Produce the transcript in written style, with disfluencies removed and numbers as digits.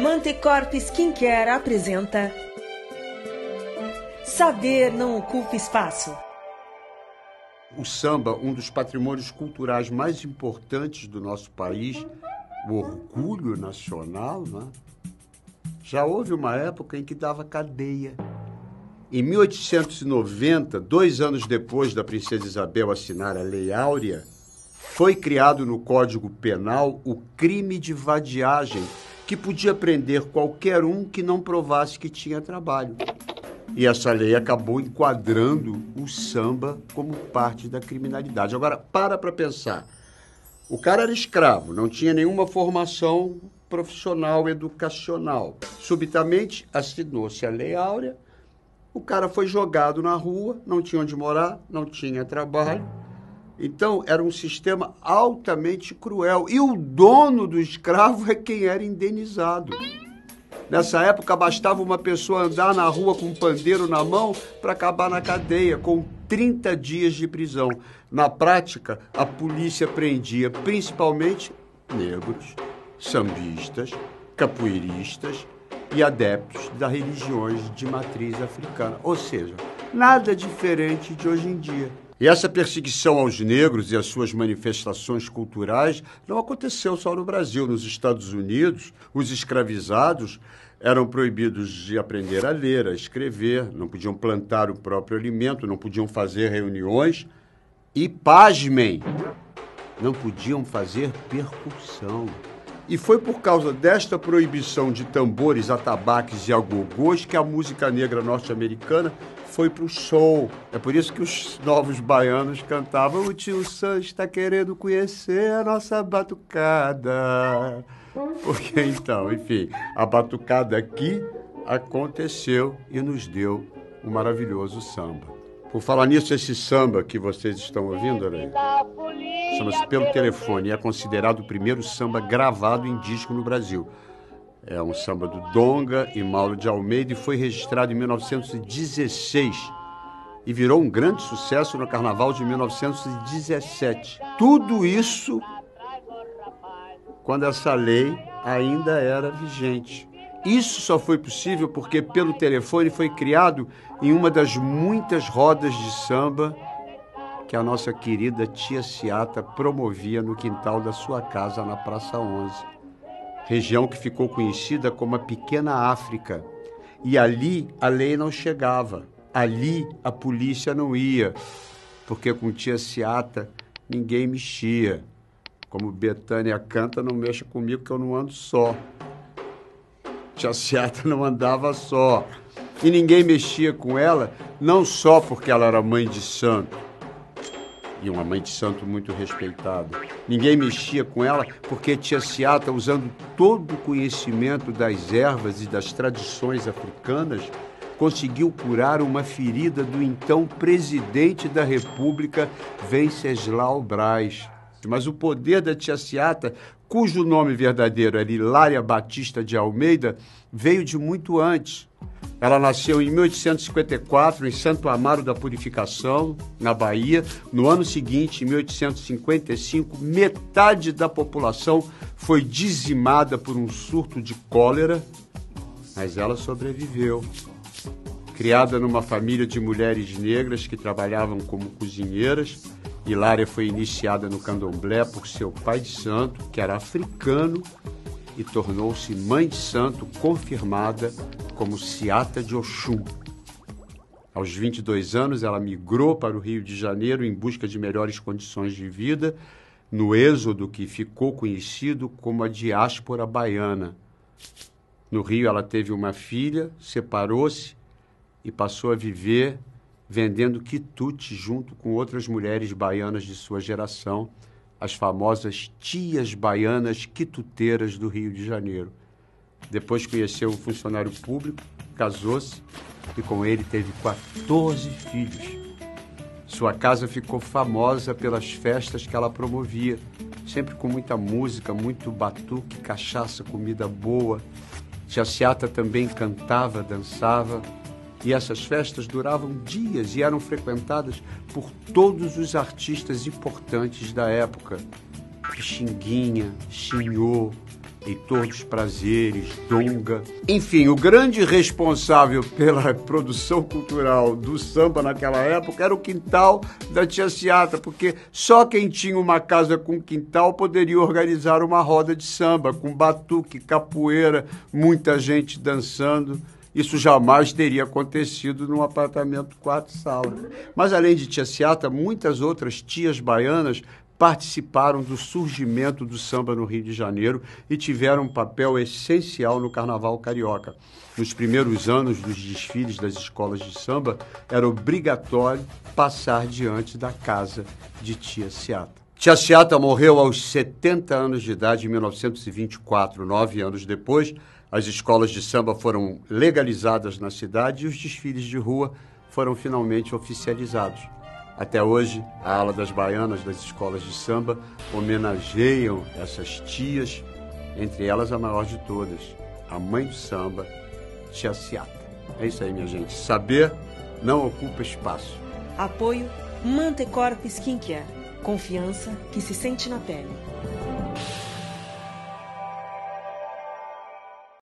Mantecorp Skincare apresenta Saber não ocupa espaço. O samba, um dos patrimônios culturais mais importantes do nosso país, o orgulho nacional, né? Já houve uma época em que dava cadeia. Em 1890, 2 anos depois da Princesa Isabel assinar a Lei Áurea, foi criado no Código Penal o crime de vadiagem, que podia prender qualquer um que não provasse que tinha trabalho. E essa lei acabou enquadrando o samba como parte da criminalidade. Agora, para pensar. O cara era escravo, não tinha nenhuma formação profissional, educacional. Subitamente, assinou-se a Lei Áurea, o cara foi jogado na rua, não tinha onde morar, não tinha trabalho. Então, era um sistema altamente cruel. E o dono do escravo é quem era indenizado. Nessa época, bastava uma pessoa andar na rua com um pandeiro na mão para acabar na cadeia, com 30 dias de prisão. Na prática, a polícia prendia principalmente negros, sambistas, capoeiristas e adeptos das religiões de matriz africana. Ou seja, nada diferente de hoje em dia. E essa perseguição aos negros e as suas manifestações culturais não aconteceu só no Brasil. Nos Estados Unidos, os escravizados eram proibidos de aprender a ler, a escrever, não podiam plantar o próprio alimento, não podiam fazer reuniões e, pasmem, não podiam fazer percussão. E foi por causa desta proibição de tambores, atabaques e agogôs que a música negra norte-americana foi pro soul. É por isso que os novos baianos cantavam: o tio Sam está querendo conhecer a nossa batucada. Porque então, enfim, a batucada aqui aconteceu e nos deu um maravilhoso samba. Por falar nisso, esse samba que vocês estão ouvindo, olha aí, chama-se Pelo Telefone e é considerado o primeiro samba gravado em disco no Brasil. É um samba do Donga e Mauro de Almeida e foi registrado em 1916 e virou um grande sucesso no Carnaval de 1917. Tudo isso quando essa lei ainda era vigente. Isso só foi possível porque Pelo Telefone foi criado em uma das muitas rodas de samba que a nossa querida tia Ciata promovia no quintal da sua casa na Praça 11. Região que ficou conhecida como a Pequena África. E ali a lei não chegava, ali a polícia não ia, porque com tia Ciata ninguém mexia. Como Betânia canta, não mexa comigo que eu não ando só. Tia Ciata não andava só. E ninguém mexia com ela, não só porque ela era mãe de santo, e uma mãe de santo muito respeitada. Ninguém mexia com ela porque tia Ciata, usando todo o conhecimento das ervas e das tradições africanas, conseguiu curar uma ferida do então presidente da República, Venceslau Braz. Mas o poder da tia Ciata, cujo nome verdadeiro era Hilária Batista de Almeida, veio de muito antes. Ela nasceu em 1854, em Santo Amaro da Purificação, na Bahia. No ano seguinte, em 1855, metade da população foi dizimada por um surto de cólera, mas ela sobreviveu. Criada numa família de mulheres negras que trabalhavam como cozinheiras, Hilária foi iniciada no candomblé por seu pai de santo, que era africano, e tornou-se mãe de santo confirmada como Ciata de Oxum. Aos 22 anos, ela migrou para o Rio de Janeiro em busca de melhores condições de vida, no êxodo que ficou conhecido como a diáspora baiana. No Rio, ela teve uma filha, separou-se e passou a viver vendendo quitute junto com outras mulheres baianas de sua geração, as famosas tias baianas quituteiras do Rio de Janeiro. Depois conheceu um funcionário público, casou-se e com ele teve 14 filhos. Sua casa ficou famosa pelas festas que ela promovia, sempre com muita música, muito batuque, cachaça, comida boa. Tia Ciata também cantava, dançava, e essas festas duravam dias e eram frequentadas por todos os artistas importantes da época. Pixinguinha, Chinhô, Heitor dos Prazeres, Donga. Enfim, o grande responsável pela produção cultural do samba naquela época era o quintal da Tia Ciata, porque só quem tinha uma casa com quintal poderia organizar uma roda de samba, com batuque, capoeira, muita gente dançando. Isso jamais teria acontecido num apartamento 4 salas. Mas, além de Tia Ciata, muitas outras tias baianas participaram do surgimento do samba no Rio de Janeiro e tiveram um papel essencial no Carnaval Carioca. Nos primeiros anos dos desfiles das escolas de samba, era obrigatório passar diante da casa de Tia Ciata. Tia Ciata morreu aos 70 anos de idade em 1924, 9 anos depois. As escolas de samba foram legalizadas na cidade e os desfiles de rua foram finalmente oficializados. Até hoje, a ala das baianas das escolas de samba homenageiam essas tias, entre elas a maior de todas, a mãe do samba, Tia Ciata. É isso aí, minha gente. Saber não ocupa espaço. Apoio Mantecorp Skincare. Confiança que se sente na pele.